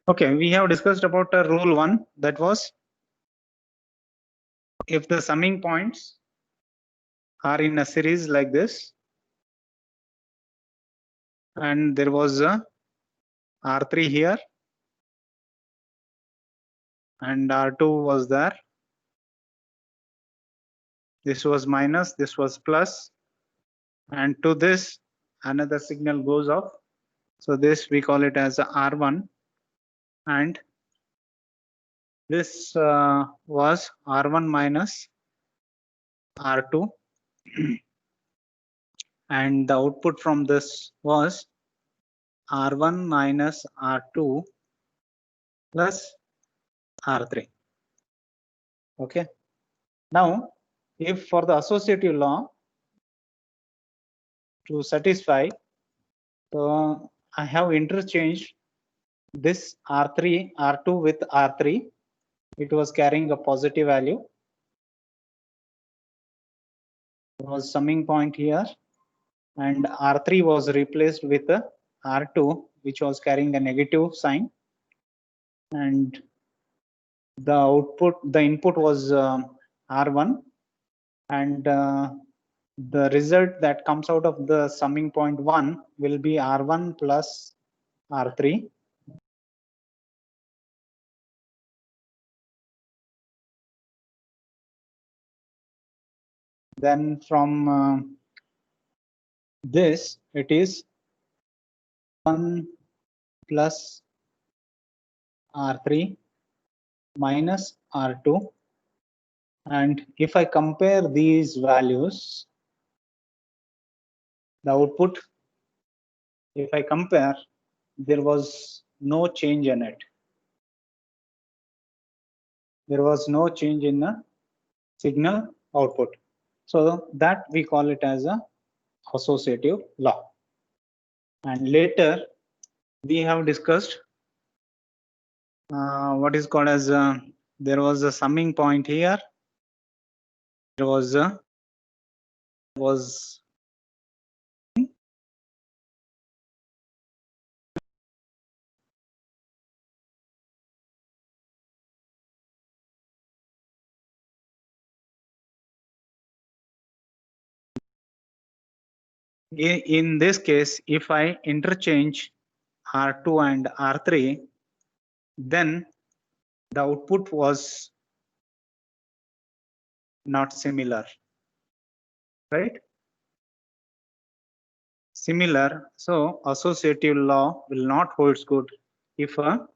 Okay, we have discussed about rule 1, that was if the summing points are in a series like this and there was a R3 here and R2 was there, this was minus, this was plus, and to this another signal goes off. So this we call it as a R1, and this was R1 minus R2 and the output from this was R1 minus R2 plus R3. Okay. Now, if for the associative law to satisfy, so I have interchanged this R3, R2 with R3. It was carrying a positive value. There was summing point here, and R3 was replaced with a R2, which was carrying a negative sign, and the output, the input was R1, and the result that comes out of the summing point 1 will be R1 plus R3. Then from this, it is 1 plus R3 minus R2. And if I compare these values, the output, if I compare, there was no change in it. There was no change in the signal output. So that we call it as a associative law. And later we have discussed what is called as there was a summing point here. There was in this case, if I interchange R2 and R3, then the output was not similar, right? Similar, so associative law will not hold good if a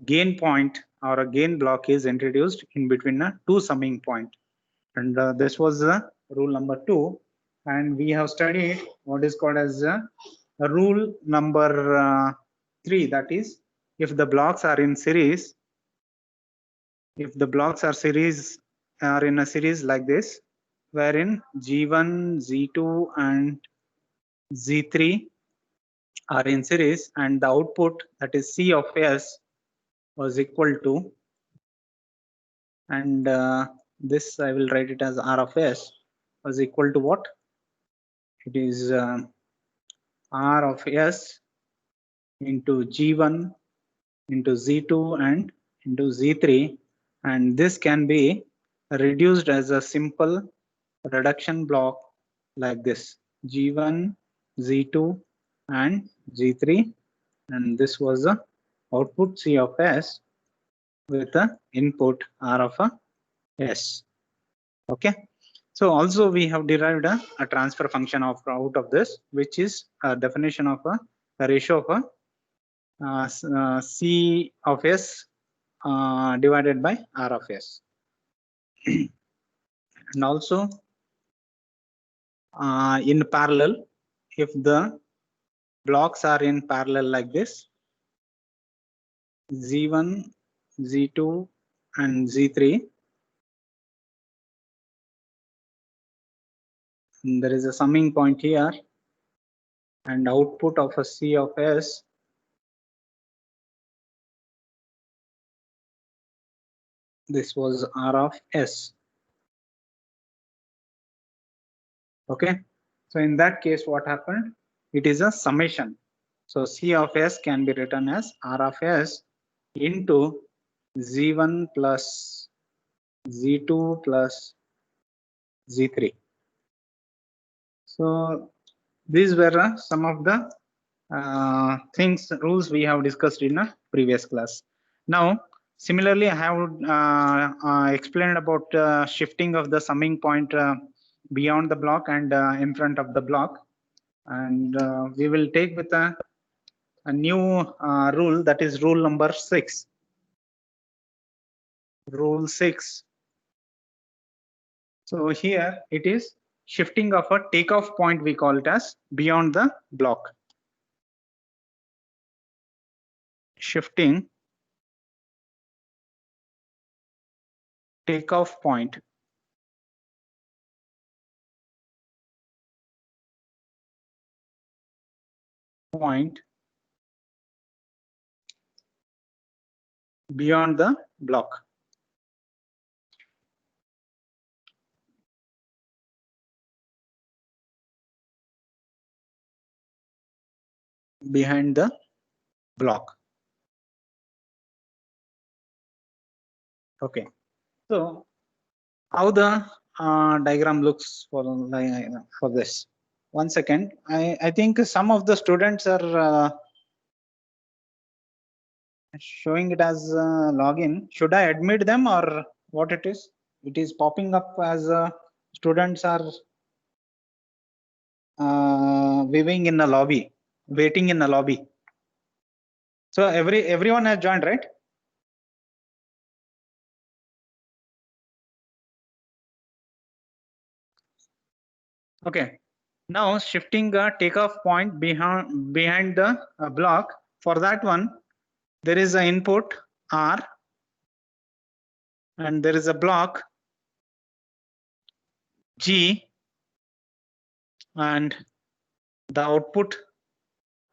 gain point or a gain block is introduced in between a two summing point. And this was rule number 2, and we have studied what is called as rule number 3, that is if the blocks are in series, if the blocks are in a series like this, wherein G1, Z2 and Z3 are in series, and the output, that is C of S, was equal to, and this I will write it as R of S, was equal to what? It is R of S into G1 into Z2 and into Z3, and this can be reduced as a simple reduction block like this: G1, Z2 and G3, and this was the output C of S with the input R of S. Okay. So also we have derived a transfer function of out of this, which is a definition of a ratio of C of S divided by R of S. And also in parallel, if the blocks are in parallel like this, Z1, Z2 and Z3, and there is a summing point here, and output of a C of S this was R of S. Okay, so in that case what happened? It is a summation. So C of S can be written as R of S into Z1 plus Z2 plus Z3. So these were some of the rules we have discussed in a previous class. Now, similarly, I have explained about shifting of the summing point beyond the block and in front of the block. And we will take with a new rule, that is rule number 6. Rule 6. So here it is shifting of a takeoff point, we call it as beyond the block. Shifting takeoff point beyond the block. Behind the block. Okay, so how the diagram looks for this? 1 second. I think some of the students are showing it as login. Should I admit them or what it is? It is popping up as students are viewing in a lobby, waiting in a lobby. So everyone has joined, right? Okay. Now shifting a takeoff point behind the block. For that one, there is an input R and there is a block G, and the output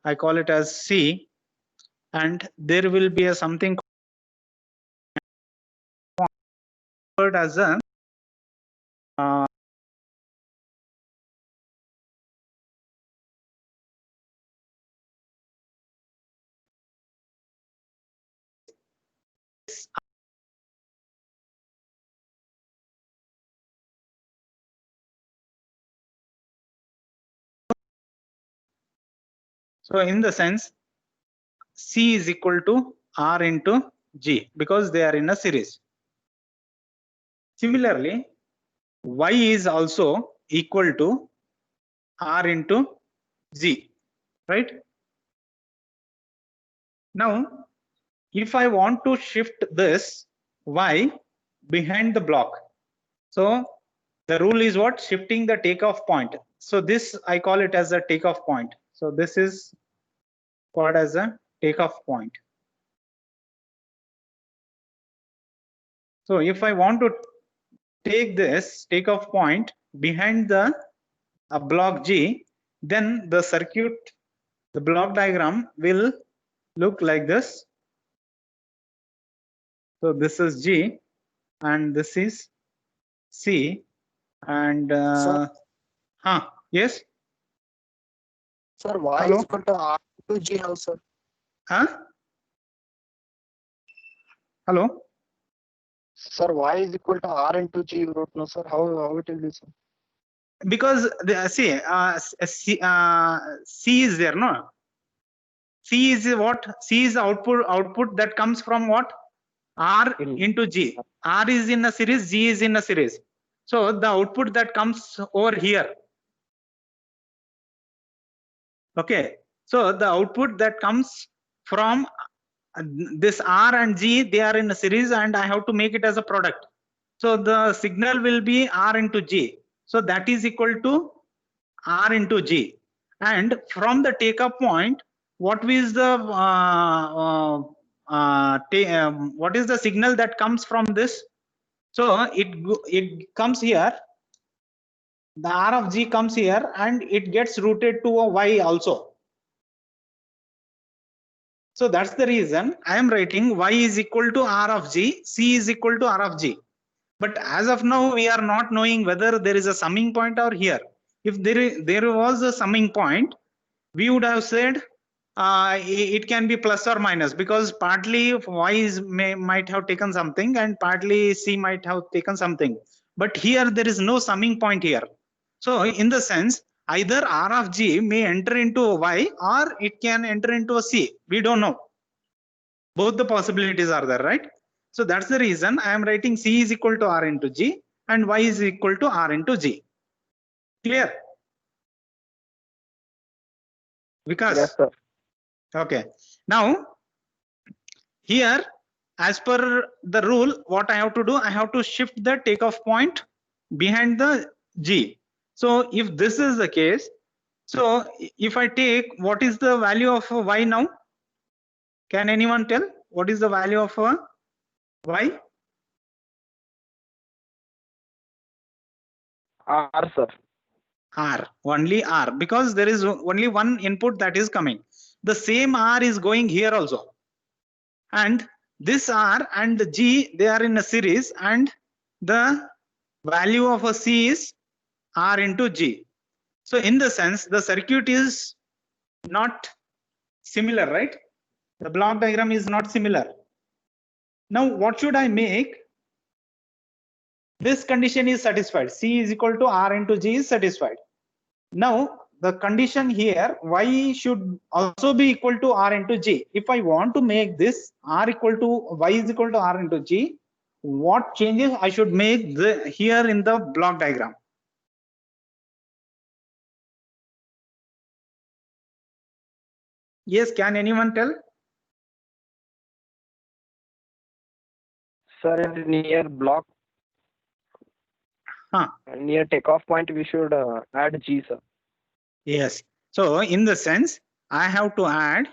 I call it as C, and there will be a something called as a so in the sense C is equal to R into G because they are in a series. Similarly, Y is also equal to R into G, right? Now, if I want to shift this Y behind the block, so the rule is what? Shifting the takeoff point. So this I call it as a takeoff point. So this is called as a takeoff point. So if I want to take this takeoff point behind the block G, then the circuit, the block diagram will look like this. So this is G and this is C, and yes. Sir, Y Hello? is equal to R to G now, sir. Hello? Sir, Y is equal to R into G, you wrote, no, sir. How it will be, sir? Because C is there, no? C is what? C is output that comes from what? R into G. R is in a series, G is in a series. So the output that comes over here. Okay. So the output that comes from this R and G, they are in a series and I have to make it as a product. So the signal will be R into G. So that is equal to R into G. And from the take-up point, what is the what is the signal that comes from this? So it comes here. The R of G comes here and it gets routed to a Y also. So that's the reason I am writing Y is equal to R of G, C is equal to R of G. But as of now, we are not knowing whether there is a summing point or here. If there was a summing point, we would have said it can be plus or minus, because partly y might have taken something and partly c might have taken something, but here there is no summing point here. So in the sense, either r of g may enter into a y or it can enter into a c. We don't know. Both the possibilities are there, right? So that's the reason I am writing c is equal to r into g and y is equal to r into g. Clear? Vikas? Yes, sir. Okay. Now, here, as per the rule, what I have to do, I have to shift the takeoff point behind the g. So if this is the case, so if I take, what is the value of y now? Can anyone tell what is the value of y? R, sir. R, only R, because there is only one input that is coming. The same R is going here also. And this R and G, they are in a series, and the value of a C is R into G. So in the sense, the circuit is not similar, right? The block diagram is not similar. Now, what should I make? This condition is satisfied. C is equal to R into G is satisfied. Now, the condition here, y should also be equal to R into G. If I want to make this R equal to y is equal to R into G, what changes I should make here in the block diagram? Yes, can anyone tell? Sir, in the near block, near takeoff point, we should add G, sir. Yes. So in the sense, I have to add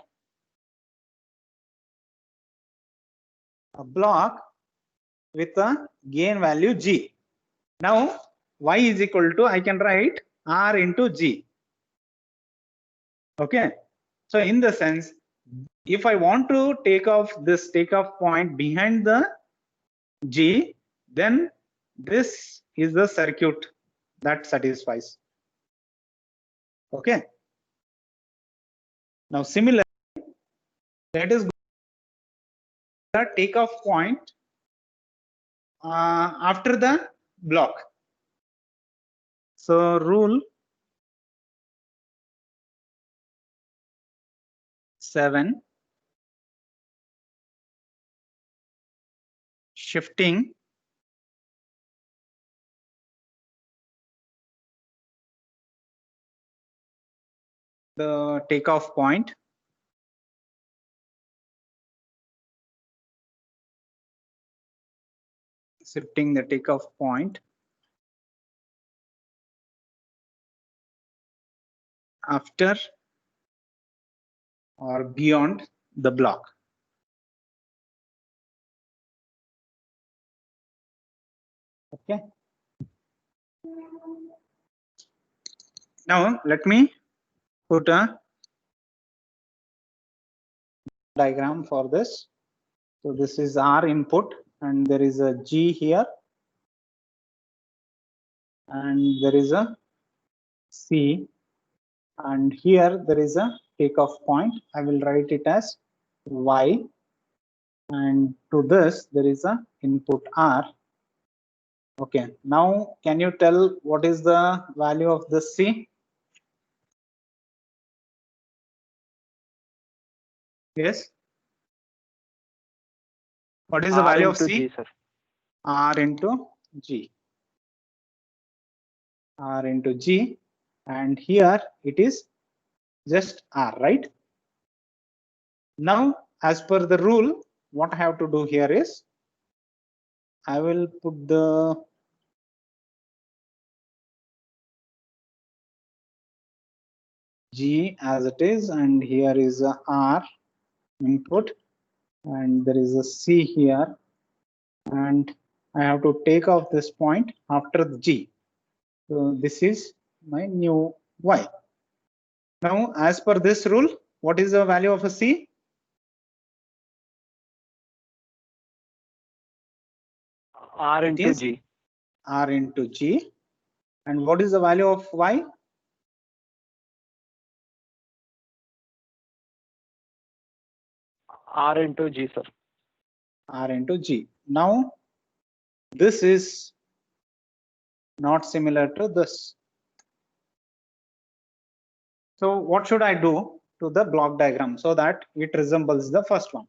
a block with a gain value G. Now, y is equal to, I can write R into G. Okay. So in the sense, if I want to take off this takeoff point behind the G, then this is the circuit that satisfies. Okay. Now similarly, let us go to the takeoff point after the block. So rule 7, shifting the takeoff point after or beyond the block. Okay. Now let me put a diagram for this. So this is R input and there is a G here and there is a C, and here there is a takeoff point. I will write it as Y, and to this there is a input R. Okay, now can you tell what is the value of the C? Yes. What is the R value of into C? G, sir. R into G. R into G, and here it is just R, right? Now, as per the rule, what I have to do here is I will put the G as it is, and here is a R input, and there is a C here, and I have to take off this point after the G. So this is my new Y. Now, as per this rule, what is the value of a C? R into G. R into G. And what is the value of Y? R into G, sir. R into G. Now, this is not similar to this. So what should I do to the block diagram so that it resembles the first one?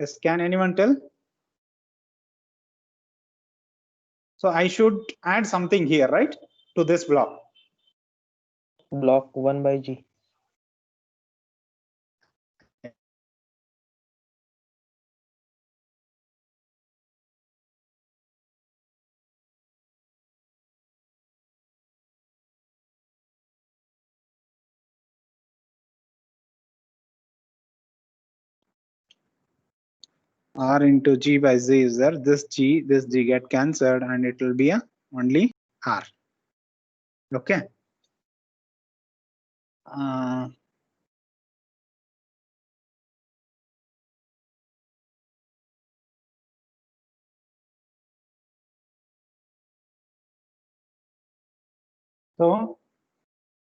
Yes, can anyone tell? So I should add something here, right, to this block. Block 1 by G. R into G by Z is there. This G get cancelled and it will be a only R. Okay. So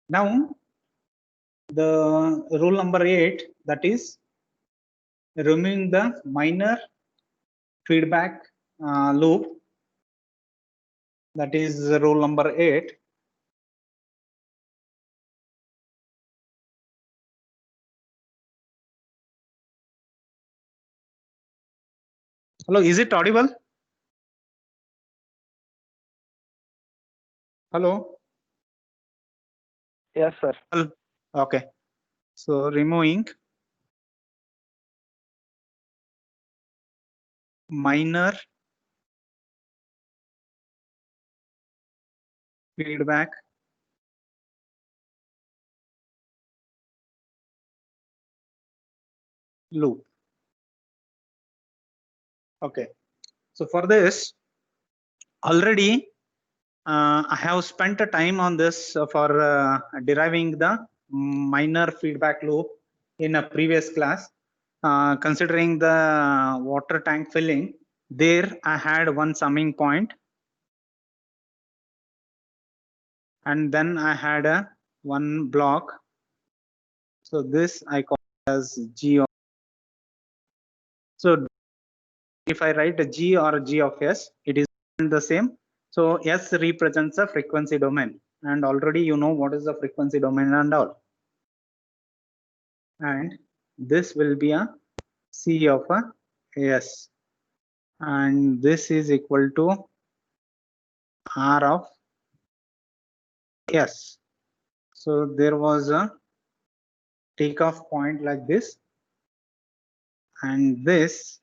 now the rule number 8, that is removing the minor feedback loop. That is rule number 8. Hello, is it audible? Hello. Yes, sir. Okay. So removing minor feedback loop. Okay. So for this, already I have spent a time on this for deriving the minor feedback loop in a previous class. Considering the water tank filling, there I had one summing point, and then I had a one block. So this I call as G of. So if I write a G or a G of S, it is the same. So S represents a frequency domain, and already you know what is the frequency domain and all. And this will be a C of a S, and this is equal to R of S. So there was a takeoff point like this, and this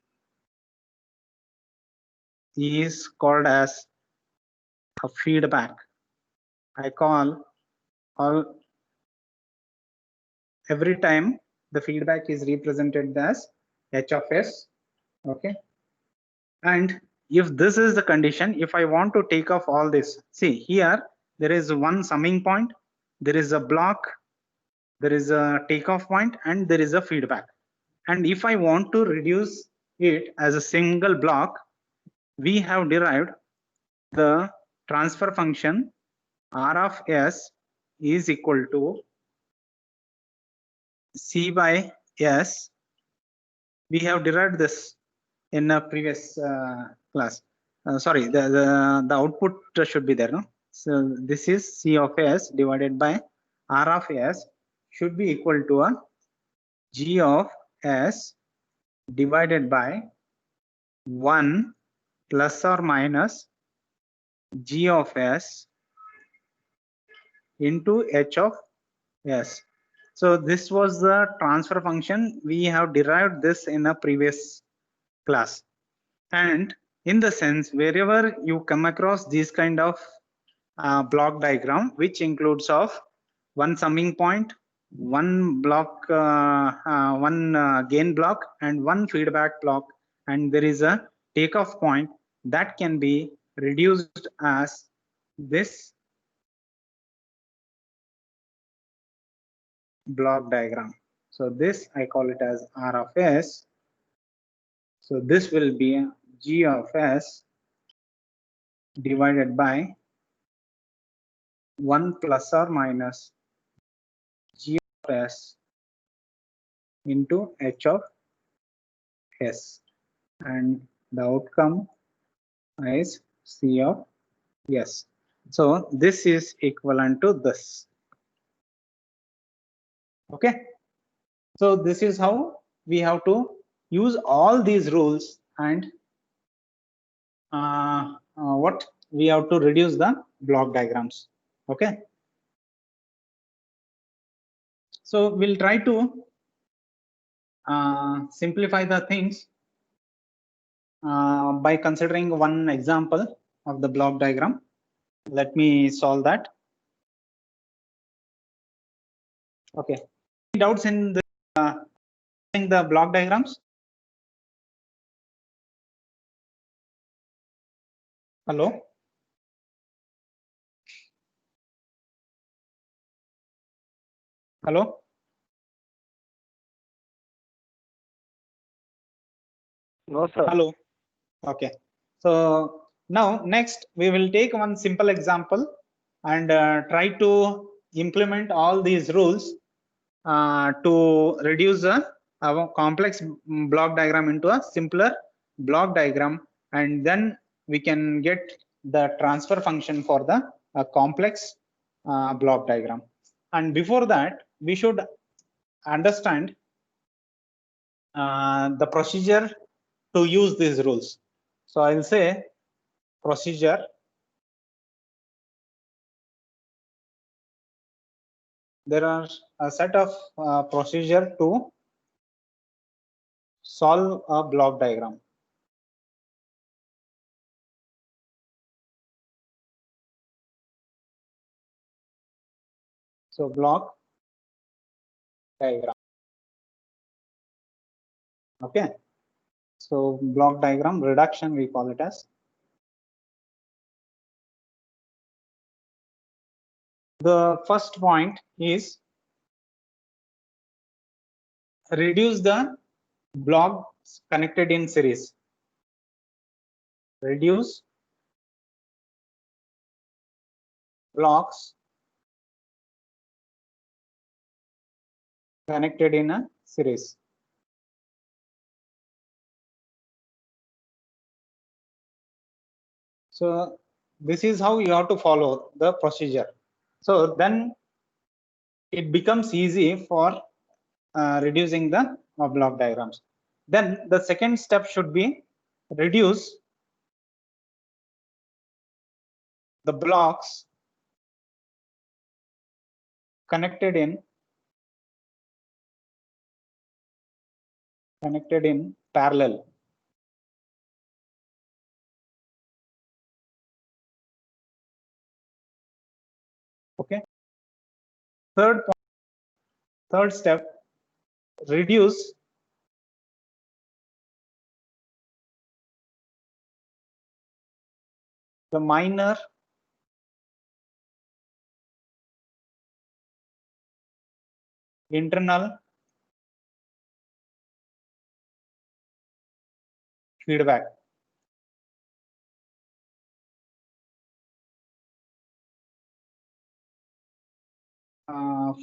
is called as a feedback. I call all every time the feedback is represented as H of S. Okay. And if this is the condition, if I want to take off all this, see here, there is one summing point, there is a block, there is a takeoff point, and there is a feedback. And if I want to reduce it as a single block, we have derived the transfer function R of S is equal to C by S. We have derived this in a previous class. Sorry, the output should be there, no? So this is C of S divided by R of S should be equal to a G of S divided by 1 plus or minus G of S into H of S. So this was the transfer function. We have derived this in a previous class. And in the sense, wherever you come across this kind of block diagram, which includes of one summing point, one block, one gain block, and one feedback block, and there is a takeoff point that can be reduced as this block diagram. So this I call it as R of S. So this will be G of S divided by 1 plus or minus S into H of S, and the outcome is C of S. So this is equivalent to this. Okay. So this is how we have to use all these rules, and what we have to reduce the block diagrams. Okay. So we'll try to simplify the things by considering one example of the block diagram. Let me solve that. Okay. Any doubts in the block diagrams? Hello? Hello? No, sir. Hello. Okay. So now next we will take one simple example and try to implement all these rules to reduce our complex block diagram into a simpler block diagram, and then we can get the transfer function for the complex block diagram. And before that, we should understand the procedure to use these rules. So I'll say procedure there are a set of procedure to solve a block diagram. So block diagram. Okay. So block diagram reduction we call it as. The first point is reduce the blocks connected in series. Reduce blocks connected in a series. So this is how you have to follow the procedure. So then it becomes easy for reducing the block diagrams. Then the second step should be reduce the blocks connected in parallel. Okay. Third step, reduce the minor internal feedback.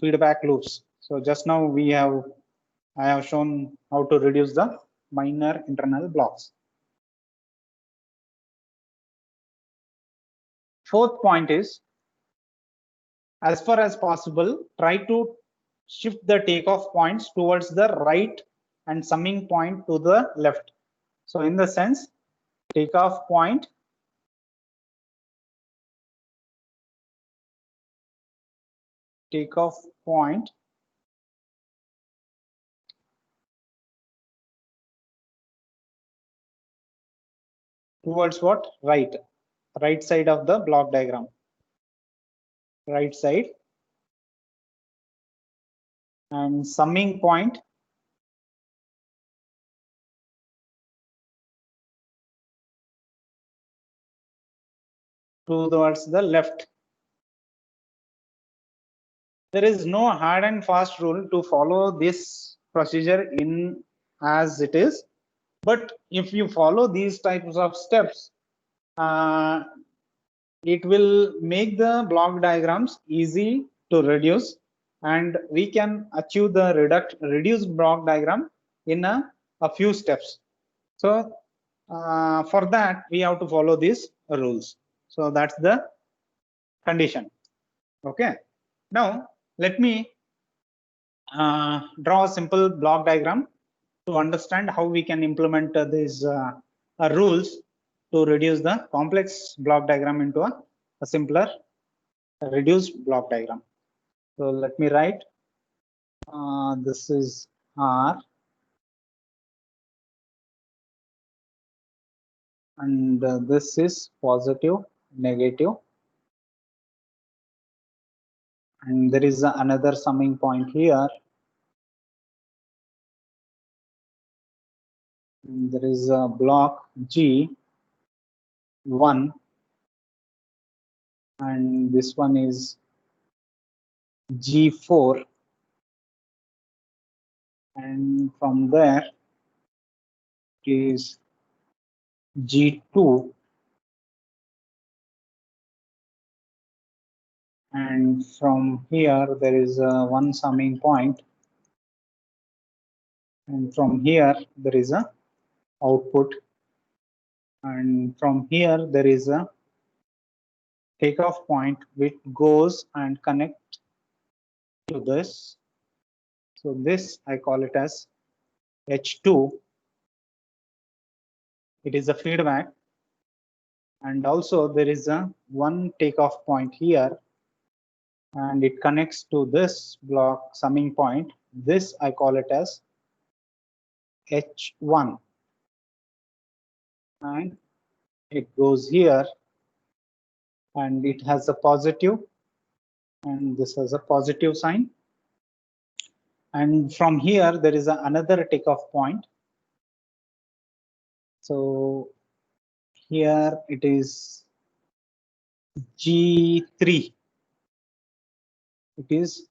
Feedback loops. So just now I have shown how to reduce the minor internal blocks. Fourth point is, as far as possible, try to shift the takeoff points towards the right and summing point to the left. So in the sense, takeoff point towards what? Right side of the block diagram. Right side. And summing point towards the left. There is no hard and fast rule to follow this procedure in as it is, but if you follow these types of steps, it will make the block diagrams easy to reduce, and we can achieve the reduced block diagram in a few steps. So for that we have to follow these rules. So that's the condition. Okay, now let me draw a simple block diagram to understand how we can implement these rules to reduce the complex block diagram into a simpler reduced block diagram. So let me write, this is R, and this is positive, negative, and there is another summing point here. And there is a block G1, and this one is G4, and from there is G2, and from here there is one summing point, and from here there is a output, and from here there is a takeoff point which goes and connect to this. So this I call it as H2. It is a feedback, and also there is a one takeoff point here, and it connects to this block summing point. This I call it as H1, and it goes here, and it has a positive, and this has a positive sign. And from here there is another takeoff point. So here it is G3. It is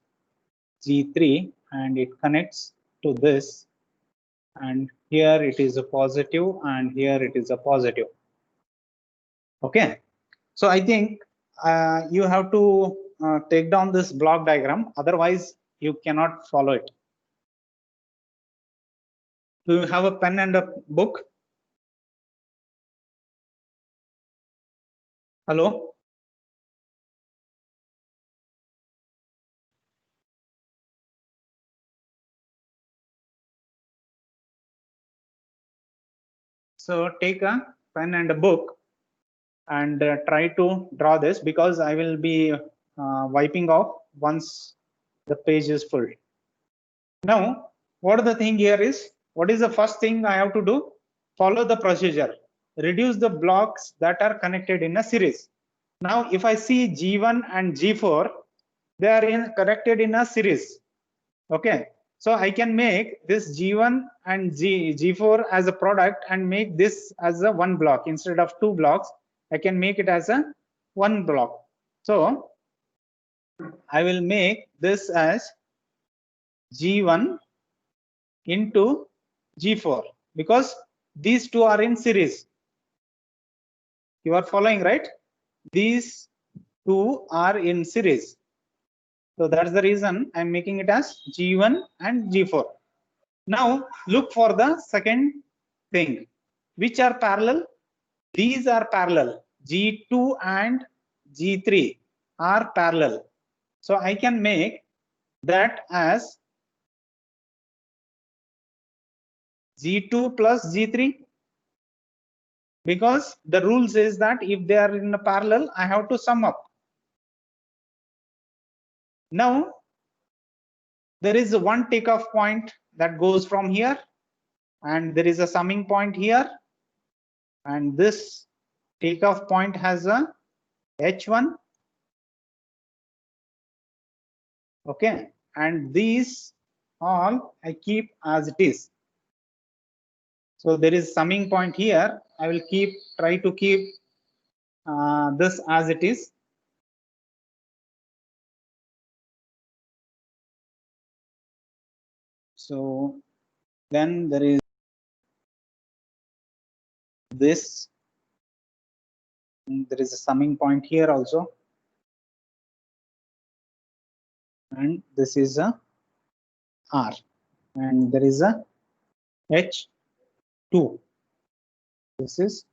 G3, and it connects to this, and here it is a positive, and here it is a positive. Okay, so I think you have to take down this block diagram, otherwise you cannot follow it. Do you have a pen and a book? Hello? So take a pen and a book and try to draw this, because I will be wiping off once the page is full. Now, what the thing here is, what is the first thing I have to do? Follow the procedure. Reduce the blocks that are connected in a series. Now, if I see G1 and G4, they are connected in a series. Okay, so I can make this G1 and G4 as a product and make this as a one block. Instead of two blocks, I can make it as a one block. So I will make this as G1 into G4, because these two are in series. You are following, right? These two are in series. So that's the reason I'm making it as G1 and G4. Now look for the second thing. Which are parallel? These are parallel. G2 and G3 are parallel. So I can make that as G2 plus G3, because the rule says that if they are in a parallel, I have to sum up. Now there is one takeoff point that goes from here, and there is a summing point here, and this takeoff point has a H1. Okay, and these all I keep as it is. So there is summing point here. I will try to keep this as it is. So then there is this, and there is a summing point here also, and this is a R, and there is a H2. This is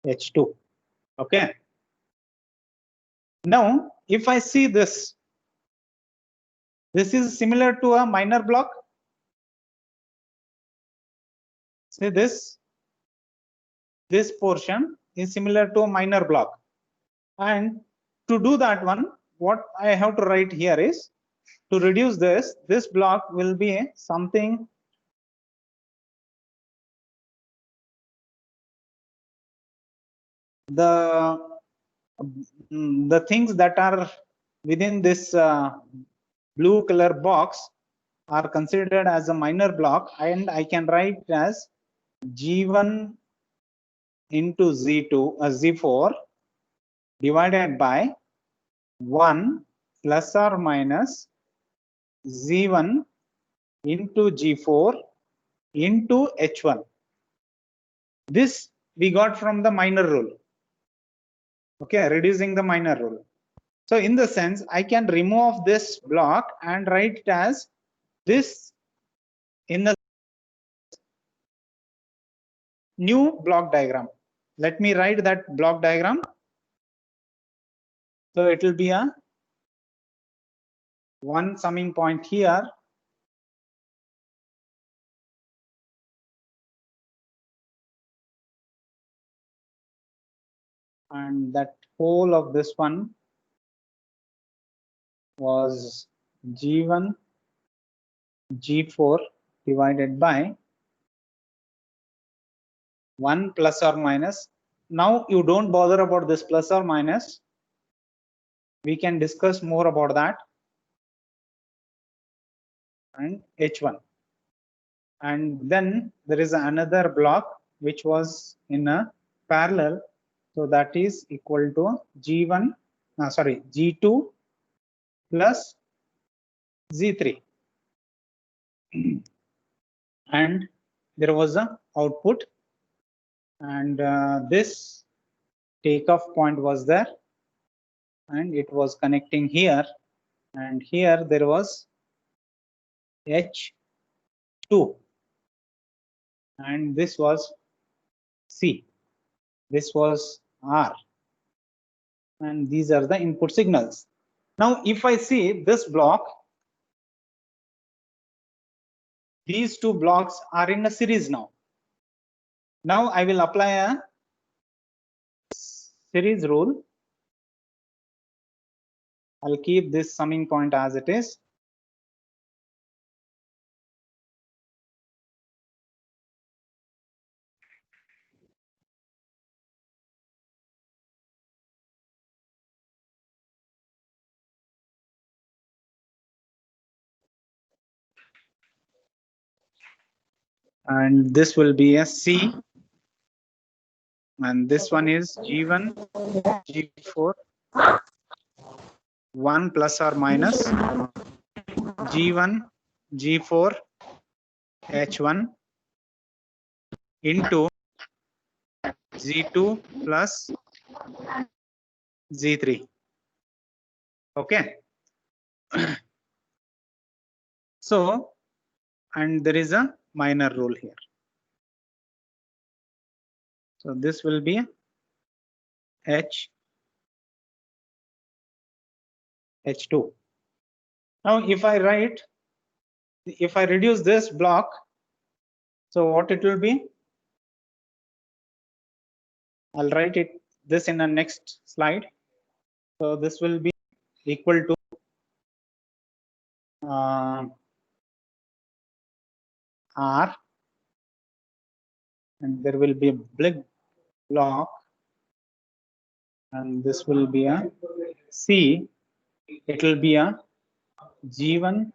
H2. Okay. Now, if I see this is similar to a minor block. See this portion is similar to a minor block. And to do that one, what I have to write here is, to reduce this block will be something the things that are within this blue color box are considered as a minor block, and I can write it as G1 into Z4 divided by 1 plus or minus Z1 into G4 into H1. This we got from the minor rule. Okay, reducing the minor rule. So in the sense, I can remove this block and write it as this in the new block diagram. Let me write that block diagram. So it will be a one summing point here, and that whole of this one was G1 G4 divided by 1 plus or minus. Now you don't bother about this plus or minus. We can discuss more about that. And H1. And then there is another block which was in a parallel. So that is equal to G2 plus Z3. And there was a output, and this takeoff point was there, and it was connecting here, and here there was H2, and this was C, this was R, and these are the input signals. Now if I see this block, these two blocks are in a series now. Now I will apply a series rule. I'll keep this summing point as it is. And this will be a C, and this one is G1 G4 1 plus or minus G1 G4 H1 into Z2 plus Z3. Okay. So, and there is a minor rule here. So this will be H2. Now if I reduce this block, so what it will be? I'll write this in the next slide. So this will be equal to R, and there will be a big block, and this will be a C. It will be a G1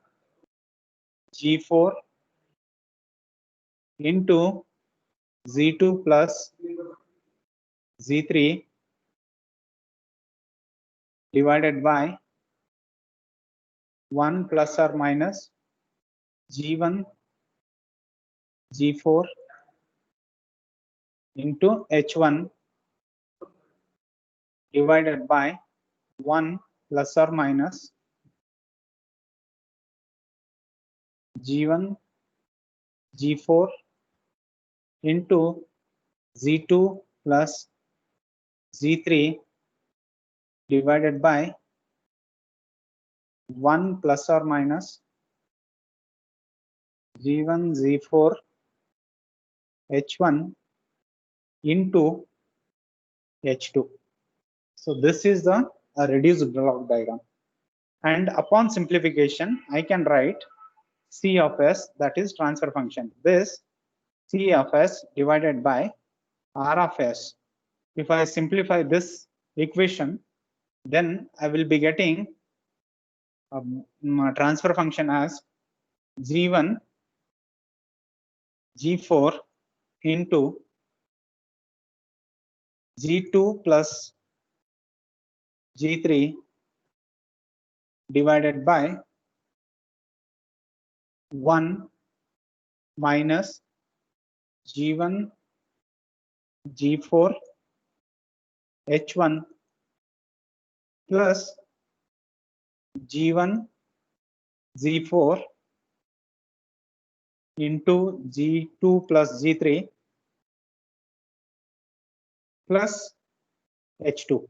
G4 into Z2 plus Z3 divided by 1 plus or minus G1 G4 into H1 divided by 1 plus or minus G1 G4 into Z2 plus Z3 divided by 1 plus or minus G1 Z4 H1 into H2. So this is the reduced block diagram. And upon simplification, I can write C of S, that is transfer function. This C of S divided by R of S. If I simplify this equation, then I will be getting a transfer function as G1 G4 into G2 plus G3 divided by 1 minus G1 G4 H1 plus G1 Z4 into G2 plus G3 plus H2.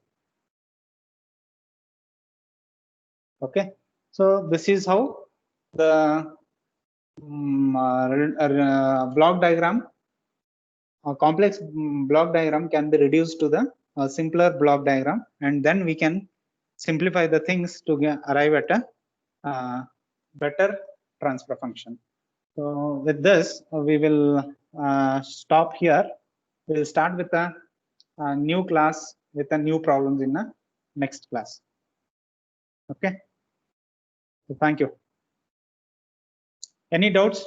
Okay, so this is how the block diagram, a complex block diagram can be reduced to the simpler block diagram, and then we can simplify the things to arrive at a better transfer function. So with this, we will stop here. We will start with a new class with a new problems in the next class. Okay. So thank you. Any doubts?